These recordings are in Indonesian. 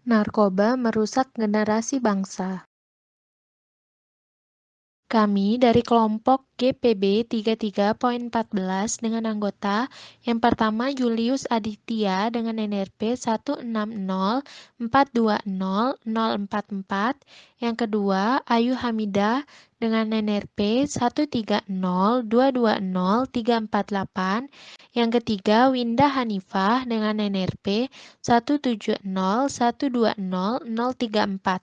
Narkoba merusak generasi bangsa. Kami dari kelompok GPB 33.14 dengan anggota yang pertama Julius Aditya dengan NRP 160420044, yang kedua Ayu Hamidah dengan NRP 130220348, yang ketiga Winda Hanifah dengan NRP 170120034.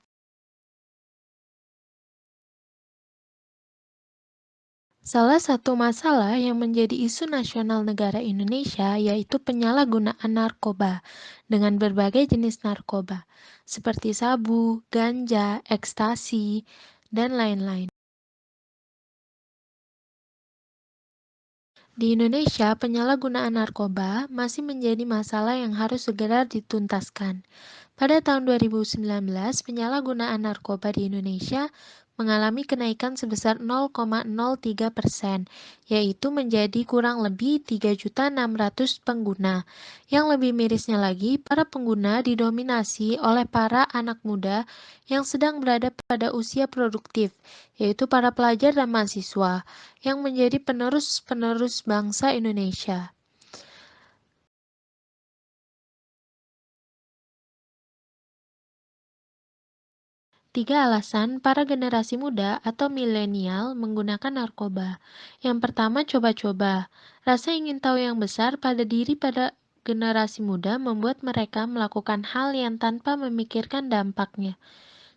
Salah satu masalah yang menjadi isu nasional negara Indonesia yaitu penyalahgunaan narkoba dengan berbagai jenis narkoba, seperti sabu, ganja, ekstasi, dan lain-lain. Di Indonesia, penyalahgunaan narkoba masih menjadi masalah yang harus segera dituntaskan. Pada tahun 2019, penyalahgunaan narkoba di Indonesia mengalami kenaikan sebesar 0,03%, yaitu menjadi kurang lebih 3.600.000 pengguna. Yang lebih mirisnya lagi, para pengguna didominasi oleh para anak muda yang sedang berada pada usia produktif, yaitu para pelajar dan mahasiswa, yang menjadi penerus-penerus bangsa Indonesia. Tiga alasan para generasi muda atau milenial menggunakan narkoba. Yang pertama, coba-coba. Rasa ingin tahu yang besar pada generasi muda membuat mereka melakukan hal yang tanpa memikirkan dampaknya.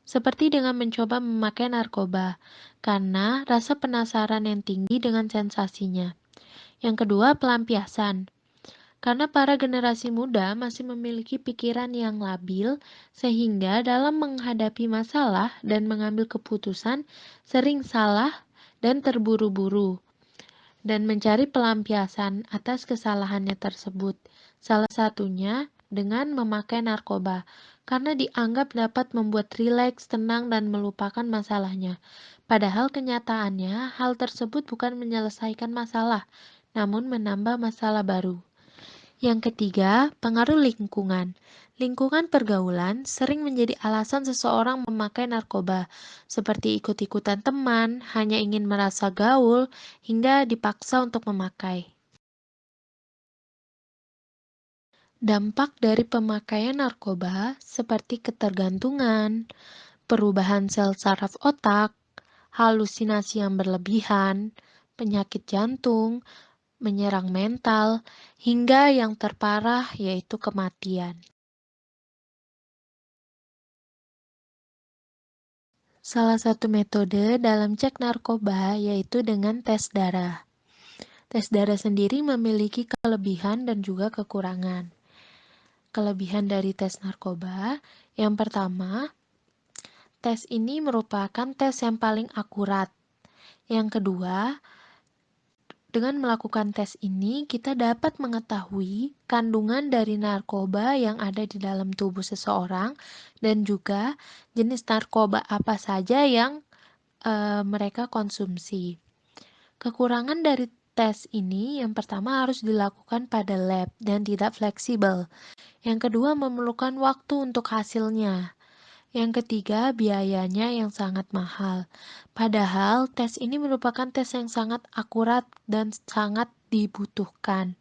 Seperti dengan mencoba memakai narkoba, karena rasa penasaran yang tinggi dengan sensasinya. Yang kedua, pelampiasan. Karena para generasi muda masih memiliki pikiran yang labil, sehingga dalam menghadapi masalah dan mengambil keputusan sering salah dan terburu-buru, dan mencari pelampiasan atas kesalahannya tersebut. Salah satunya dengan memakai narkoba, karena dianggap dapat membuat rileks, tenang, dan melupakan masalahnya. Padahal kenyataannya, hal tersebut bukan menyelesaikan masalah, namun menambah masalah baru. Yang ketiga, pengaruh lingkungan. Lingkungan pergaulan sering menjadi alasan seseorang memakai narkoba, seperti ikut-ikutan teman, hanya ingin merasa gaul, hingga dipaksa untuk memakai. Dampak dari pemakaian narkoba seperti ketergantungan, perubahan sel saraf otak, halusinasi yang berlebihan, penyakit jantung, menyerang mental, hingga yang terparah yaitu kematian. Salah satu metode dalam cek narkoba yaitu dengan tes darah. Tes darah sendiri memiliki kelebihan dan juga kekurangan. Kelebihan dari tes narkoba, yang pertama, tes ini merupakan tes yang paling akurat. Yang kedua, dengan melakukan tes ini, kita dapat mengetahui kandungan dari narkoba yang ada di dalam tubuh seseorang dan juga jenis narkoba apa saja yang mereka konsumsi. Kekurangan dari tes ini yang pertama harus dilakukan pada lab dan tidak fleksibel. Yang kedua memerlukan waktu untuk hasilnya. Yang ketiga biayanya yang sangat mahal. Padahal tes ini merupakan tes yang sangat akurat dan sangat dibutuhkan.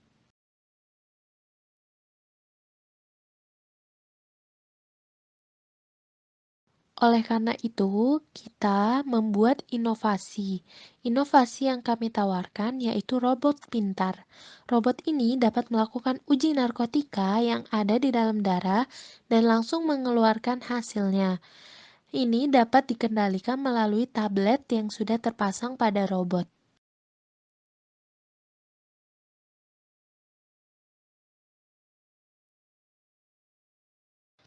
Oleh karena itu, kita membuat inovasi. Inovasi yang kami tawarkan yaitu robot pintar. Robot ini dapat melakukan uji narkotika yang ada di dalam darah dan langsung mengeluarkan hasilnya. Ini dapat dikendalikan melalui tablet yang sudah terpasang pada robot.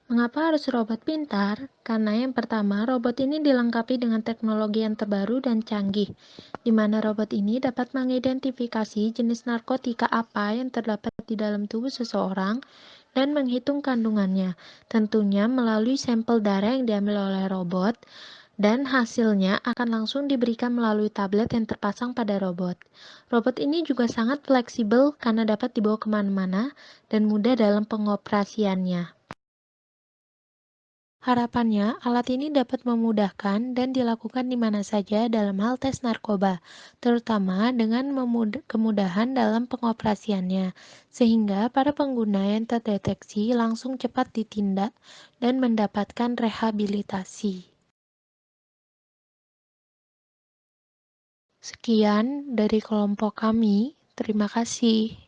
Mengapa harus robot pintar? Karena yang pertama, robot ini dilengkapi dengan teknologi yang terbaru dan canggih, di mana robot ini dapat mengidentifikasi jenis narkotika apa yang terdapat di dalam tubuh seseorang dan menghitung kandungannya, tentunya melalui sampel darah yang diambil oleh robot, dan hasilnya akan langsung diberikan melalui tablet yang terpasang pada robot. Robot ini juga sangat fleksibel karena dapat dibawa kemana-mana dan mudah dalam pengoperasiannya. Harapannya, alat ini dapat memudahkan dan dilakukan di mana saja dalam hal tes narkoba, terutama dengan kemudahan dalam pengoperasiannya, sehingga para pengguna yang terdeteksi langsung cepat ditindak dan mendapatkan rehabilitasi. Sekian dari kelompok kami, terima kasih.